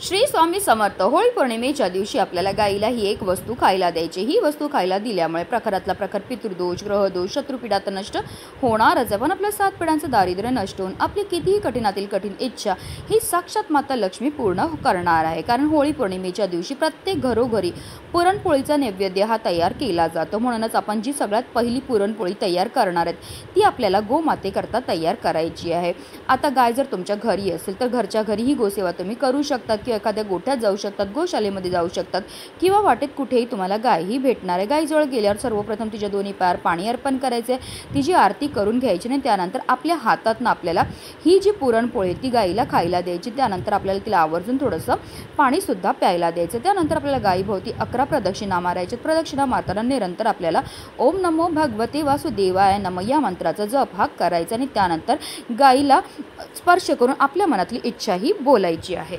श्री स्वामी समर्थ। होळी पौर्णिमेच्या दिवशी आपल्याला गाईला ही एक वस्तू खायला द्यायची। ही वस्तू खायला दिल्यामुळे प्रखरातला प्रखर पितृदोष, ग्रहदोष, शत्रुपीडा तर नष्ट होणारच आहे, पण आपल्या 7 पिढ्यांचं दारिद्र्य नष्ट होऊन आपली कितीही कठीणातील कठीण इच्छा ही साक्षात माता लक्ष्मी पूर्ण करणार आहे। कारण होळी पौर्णिमेच्या दिवशी प्रत्येक घरोघरी पुरणपोळीचा नैवेद्य हा तयार केला जातो। म्हणूनच आपण जी सगळ्यात पहिली पुरणपोळी तयार करणार आहेत ती आपल्याला गोमातेकरता तयार करायची आहे। आता गाय जर तुमच्या घरी असेल तर घरच्या घरी ही गोसेवा तुम्ही करू शकता, एखाद्या गोठ्यात जाऊ शकतात, गोशालेमध्ये जाऊ शकतात किंवा वाटेत कुठेही तुम्हाला गाय ही भेटणार आहे। गायीजवळ गेल्यावर सर्वप्रथम तिच्या दोन्ही पायावर पाणी अर्पण करायचे, तिची आरती करून घ्यायची आणि त्यानंतर आपल्या हातातनं आपल्याला ही जी पुरणपोळी ती गायीला खायला द्यायची। त्यानंतर आपल्याला तिला आवर्जून थोडंसं पाणीसुद्धा प्यायला द्यायचं। त्यानंतर आपल्याला गायीभोवती 11 प्रदक्षिणा मारायच्या। प्रदक्षिणा मारताना निरंतर आपल्याला ओम नमो भगवते वासुदेवाय नमः या मंत्राचा जप हा करायचा आणि त्यानंतर गायीला स्पर्श करून आपल्या मनातली इच्छा ही बोलायची आहे।